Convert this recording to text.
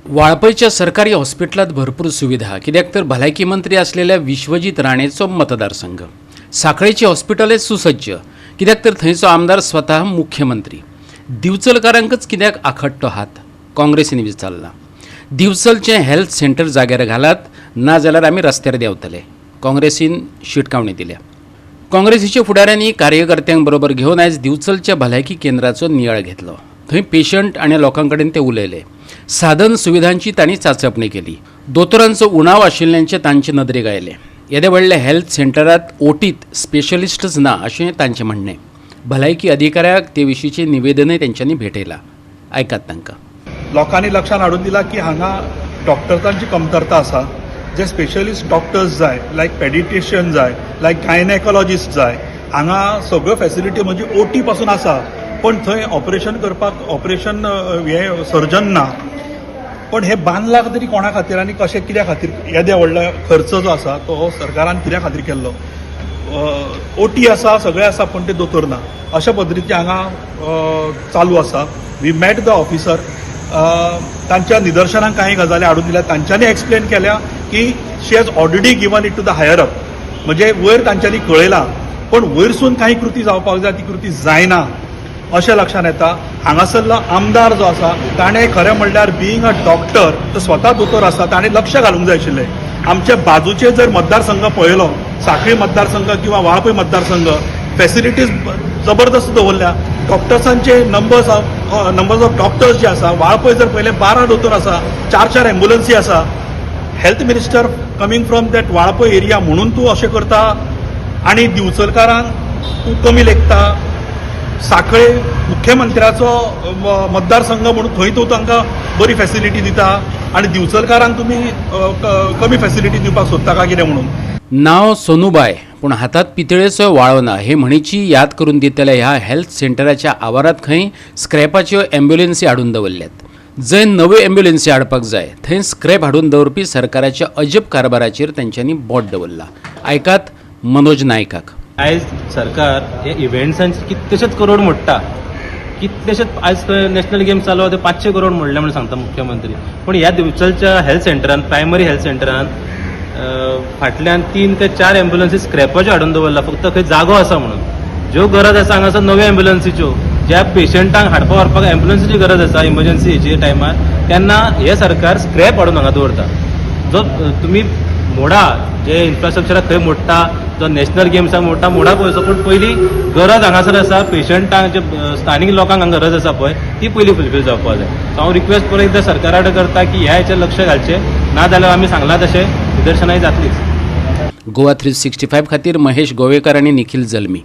वाळपयच्या सरकारी हॉस्पिटलात भरपूर सुविधा, कित्याक तर भलायकी मंत्री असलेल्या विश्वजीत राणेचो मतदारसंघ. साखळेचे हॉस्पिटल सुसज्ज, कित्याक तर थंयचो आमदार स्वतः मुख्यमंत्री. दिवचलकारांकच कित्याक आखडटो हात, काँग्रेसीन विचारला. दिवचलचे हेल्थ सेंटर जाग्यार घालात, ना जाल्यार आमी रस्त्यार देंवतले. काँग्रेसीन शिटकावणी दिल्या. काँग्रेसीच्या फुडाऱ्यांनी कार्यकर्त्यांक बरोबर घेवन आयज दिवचलच्या भलायकी केंद्राचो नियाळ घेतलो. थंय पेशंट आनी लोकां कडेन ते उलयले. साधन सुविधांची तांणी चांचपणी केली. दोतोरांचो उणाव आशिल्ल्यांचे तांचे नदरेक आयले. येदे व्हडल्या हेल्थ सेंटरांत ओटीत स्पेशलिस्टच ना अशें तांचें म्हणणें. भलायकी अधिकाऱ्याक ते विशींचें निवेदनय तेंच्यांनी भेटयलां. आयकात तांकां. लोकांनी लक्षात हाडून दिला की हांगा डॉक्टर्सांची कमतरता आसा. जे स्पेशलिस्ट डॉक्टर्स जाय, लायक पेडिट्रिशियन जाय, लायक गायनेकोलॉजिस्ट जाय, हांगा सगळ्यो फॅसिलिटी म्हणजे ओटी पासून आसा, पण थंय ऑपरेशन करपाक हे सर्जन ना. पण हे बांदला तरी कोणा खातीर आनी कशें कित्या खातीर? येदे व्हडलो खर्च जो आसा तो सरकारान कित्या खातीर केल्लो? ओटी आसा, सगळें आसा, पण ते दोतोर ना. अशा पद्दतीचे हांगा चालू आसा. We met the officer. तांच्या निदर्शनाक कांय गजाली हाडून दिल्या. तांच्यांनी एक्सप्लेन केल्या की she has already given it to the higher up. म्हणजे वयर तांच्यांनी कळयलां, पण वयरसून कांय कृती जावपाक जाय, ती कृती जायना अशें लक्षात येता. हांगासरलो आमदार जो आसा ताणें खरें म्हणल्यार बिईंग अ डॉक्टर, तो स्वता दोतोर आसा, ताणें लक्ष घालूंक जाय आशिल्लें. आमचे बाजूचे जर मतदारसंघ पळयलो, सांखळी मतदारसंघ किंवा वाळपय मतदारसंघ, फॅसिलिटीज जबरदस्त दवरल्या. डॉक्टर्सांचे नंबर्स ऑफ डॉक्टर्स जे आसा, वाळपय जर पळयलें 12 दोतोर आसा, 4 एम्ब्युलन्सी आसा. Health minister coming from that Valpoi area म्हणून तूं अशें करता आनी दिवचलकारांक तूं कमी लेखता. सांखळे मुख्यमंत्र्याचो मतदारसंघ म्हणून थंय तूं तांकां बरी फॅसिलिटी दिता आनी दिवचलकारांक तुमी कमी फॅसिलिटी दिवपाक सोदता काय कितें म्हणून? नांव सोनूबाय, पूण हातात पितळेचो वाळो ना हे म्हणीची याद करून दितल्या ह्या हेल्थ सेंटराच्या आवारात खंय स्क्रॅपाच्यो एम्ब्युलन्सी हाडून दवरल्यात. जंय नव्यो एम्ब्युलन्सी हाडपाक जाय थंय स्क्रॅप हाडून दवरपी सरकाराच्या अजब कारभाराचेर तांच्यांनी बोट दवरला. आयकात मनोज नायकाक. आयज सरकार हे इव्हेंट्सांचे कितलेशेच करोड मोडटा. कितलेशेच आयज नॅशनल गेम्स चालू आहा ते 500 करोड मोडले म्हणून सांगता मुख्यमंत्री. पण ह्या दिवचलच्या हेल्थ सेंटरान, प्रायमरी हेल्थ सेंटरान फाटल्यान 3 ते 4 एम्ब्युलन्सी स्क्रॅपाच्यो हाडून दवरला, फक्त खंय जागो आसा म्हणून. ज्यो गरज आसा हांगासर नव्यो एम्ब्युलन्सीच्यो, ज्या पेशंटांक हाडपाक व्हरपाक एम्ब्युलन्सीची गरज आसा इमर्जन्सी हेचे टायमार, तेन्ना हे सरकार स्क्रॅप हाडून हांगा दवरता. जो तुमी मोडा, जे इन्फ्रास्ट्रक्चराक खंय मोडटा, जो नॅशनल गेम्साक मोडा पळयचो, पूण पयली गरज हांगासर आसा, पेशंटांक जे स्थानीक लोकांक हांगा गरज आसा पळय ती पयली फुलफील जावपाक जाय. सो हांव रिक्वेस्ट परत एकदां सरकारा कडेन करता की ह्या हेचेर लक्ष घालचें, ना जाल्यार आमी सांगलां तशें निदर्शनाय जातलीच. गोवा 365 खातीर महेश गोवेकर आनी निखिल जल्मी.